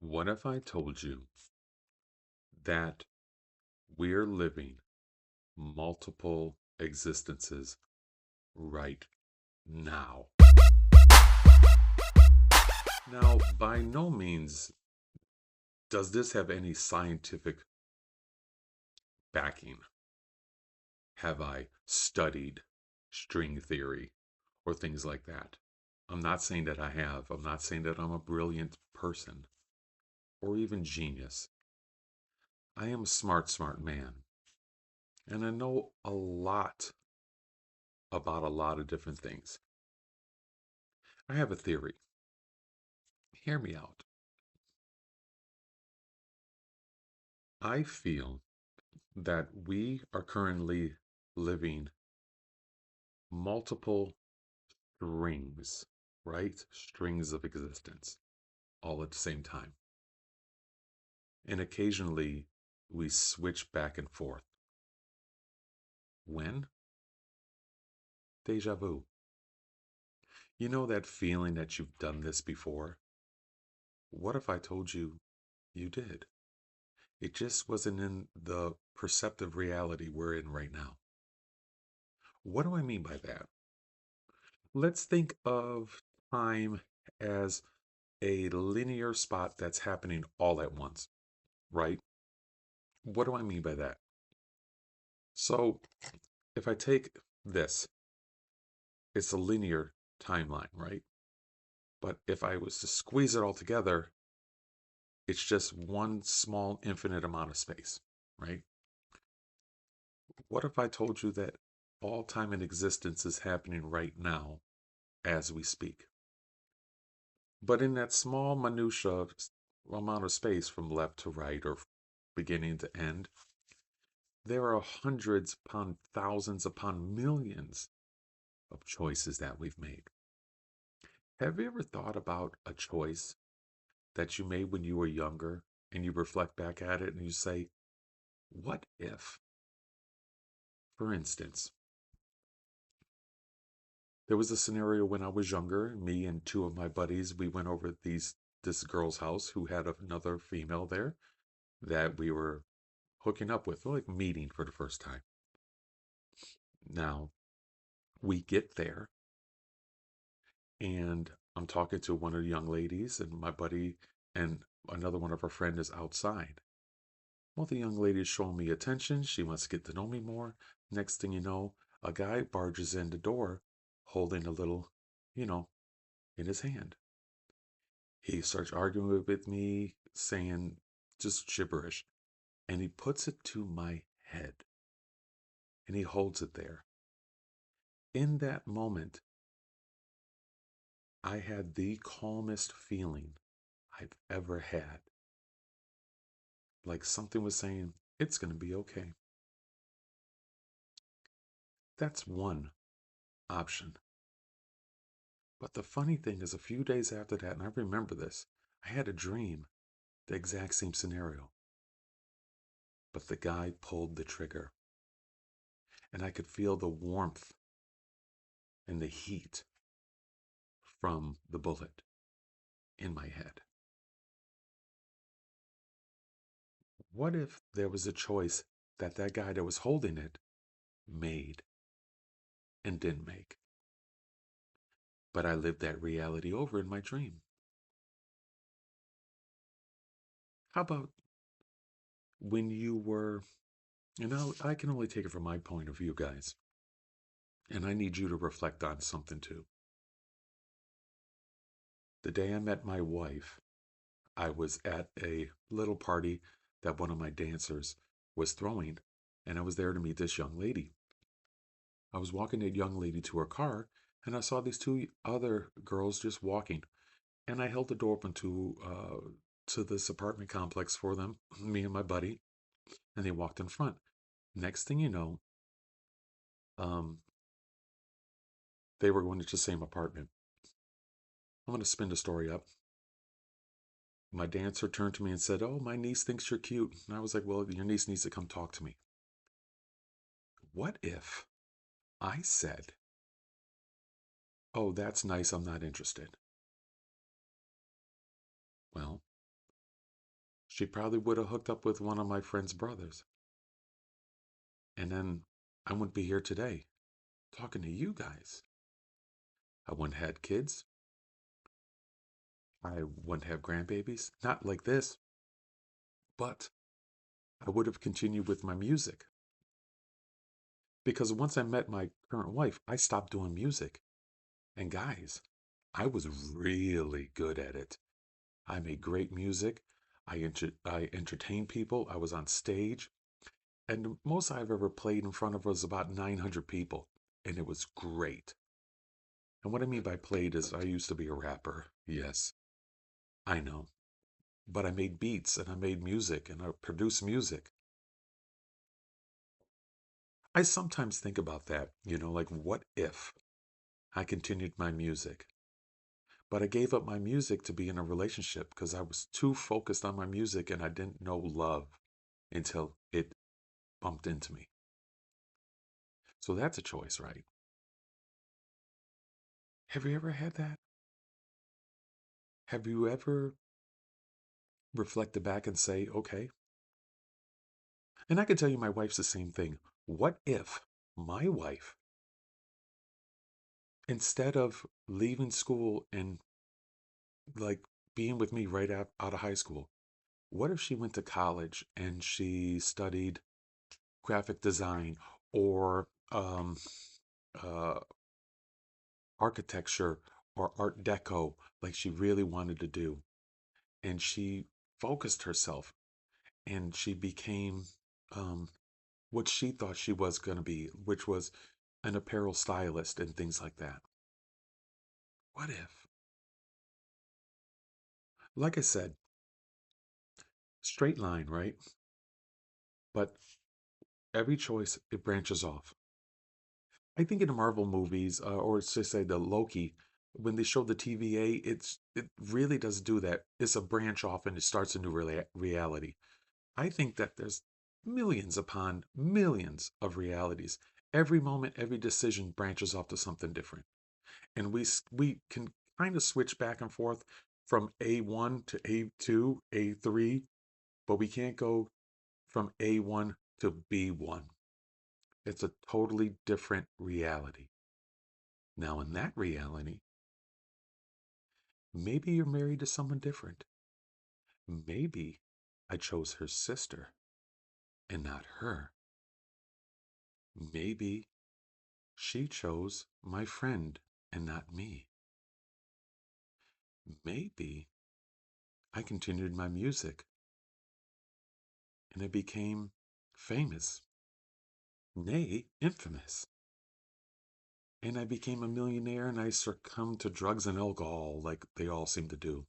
What if I told you that we're living multiple existences right now? Now, by no means does this have any scientific backing. Have I studied string theory or things like that? I'm not saying that I have. I'm not saying that I'm a brilliant person or even genius. I am a smart man. And I know a lot about a lot of different things. I have a theory. Hear me out. I feel that we are currently living multiple strings, right? Strings of existence all at the same time. And occasionally we switch back and forth. When? Deja vu. You know that feeling that you've done this before? What if I told you you did? It just wasn't in the perceptive reality we're in right now. What do I mean by that? Let's think of time as a linear spot that's happening all at once, right? What do I mean by that? So, if I take this, it's a linear timeline, right? But if I was to squeeze it all together, it's just one small infinite amount of space, right? What if I told you that all time in existence is happening right now as we speak? But in that small minutia amount of space from left to right or beginning to end, there are hundreds upon thousands upon millions of choices that we've made. Have you ever thought about a choice that you made when you were younger and you reflect back at it and you say, what if? For instance, there was a scenario when I was younger, me and two of my buddies, we went over this girl's house who had another female there that we were hooking up with, like meeting for the first time. Now, we get there and I'm talking to one of the young ladies, and my buddy and another one of our friend is outside. Well, the young lady is showing me attention. She wants to get to know me more. Next thing you know, a guy barges in the door holding a little, you know, in his hand. He starts arguing with me, saying just gibberish, and he puts it to my head and he holds it there. In that moment, I had the calmest feeling I've ever had. Like something was saying, it's going to be okay. That's one option. But the funny thing is, a few days after that, and I remember this, I had a dream, the exact same scenario. But the guy pulled the trigger, and I could feel the warmth and the heat from the bullet in my head. What if there was a choice that that guy that was holding it made and didn't make? But I lived that reality over in my dream. How about when you were, I can only take it from my point of view, guys, and I need you to reflect on something too. The day I met my wife, I was at a little party that one of my dancers was throwing, and I was there to meet this young lady. I was walking that young lady to her car, and I saw these two other girls just walking, and I held the door open to this apartment complex for them, me and my buddy, and they walked in front. Next thing you know, um, they were going to the same apartment. I'm going to spin the story up. My dancer turned to me and said, "Oh, my niece thinks you're cute." And I was like, "Well, your niece needs to come talk to me." What if I said, "Oh, that's nice. I'm not interested"? Well, She probably would have hooked up with one of my friend's brothers. And then I wouldn't be here today talking to you guys. I wouldn't have had kids. I wouldn't have grandbabies. Not like this, but I would have continued with my music. Because once I met my current wife, I stopped doing music. And guys, I was really good at it. I made great music. I entertained people. I was on stage. And the most I've ever played in front of was about 900 people. And it was great. And what I mean by played is I used to be a rapper. Yes, I know. But I made beats and I made music and I produced music. I sometimes think about that, like what if I continued my music? But I gave up my music to be in a relationship because I was too focused on my music and I didn't know love until it bumped into me. So that's a choice, right? Have you ever had that? Have you ever reflected back and say, okay, and I can tell you my wife's the same thing. What if my wife, instead of leaving school and like being with me right out of high school, what if she went to college and she studied graphic design or uh, architecture or art deco like she really wanted to do? And she focused herself and she became um, what she thought she was going to be, which was an apparel stylist and things like that. What if? Like I said, straight line, right? But every choice, it branches off. I think in the Marvel movies, or let's just say the Loki, when they show the TVA, it really does do that. It's a branch off and it starts a new reality. I think that there's millions upon millions of realities. Every moment, every decision branches off to something different, and we can kind of switch back and forth from A1 to A2, A3, but we can't go from A1 to B1. It's a totally different reality. Now, in that reality, maybe you're married to someone different. Maybe I chose her sister and not her. Maybe she chose my friend and not me. Maybe I continued my music and I became famous, nay, infamous. And I became a millionaire and I succumbed to drugs and alcohol like they all seem to do.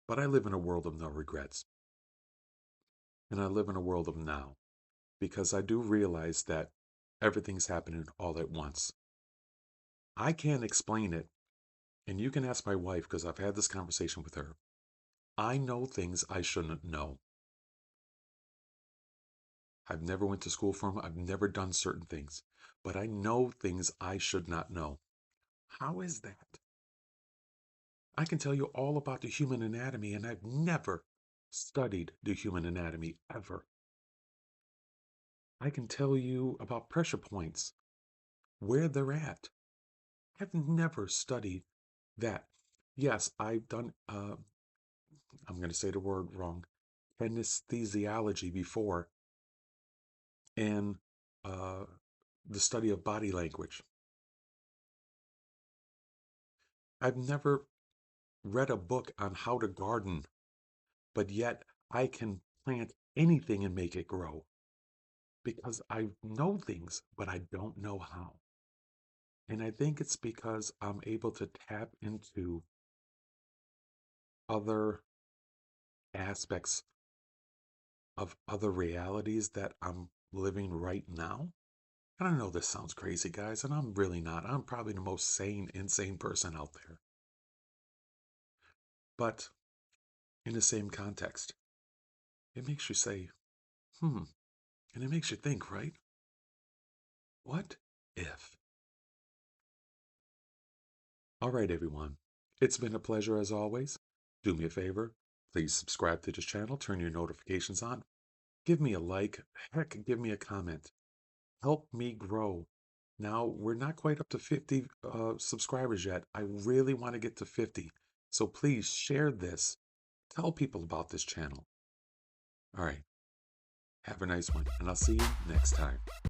But I live in a world of no regrets. And I live in a world of now because I do realize that everything's happening all at once. I can't explain it. And you can ask my wife because I've had this conversation with her. I know things I shouldn't know. I've never went to school for them. I've never done certain things, but I know things I should not know. How is that? I can tell you all about the human anatomy, and I've never studied the human anatomy ever. I can tell you about pressure points, where they're at. I've never studied that. Yes, I've done, I'm going to say the word wrong, anesthesiology before, and uh, the study of body language. I've never read a book on how to garden, but yet I can plant anything and make it grow because I know things, but I don't know how. And I think it's because I'm able to tap into other aspects of other realities that I'm living right now. And I know this sounds crazy, guys, and I'm really not. I'm probably the most sane, insane person out there. But in the same context, it makes you say, hmm, and it makes you think, right? What if? All right, everyone. It's been a pleasure as always. Do me a favor. Please subscribe to this channel, turn your notifications on, give me a like, heck, give me a comment. Help me grow. Now, we're not quite up to 50 subscribers yet. I really want to get to 50. So please share this. Tell people about this channel. All right. Have a nice one, and I'll see you next time.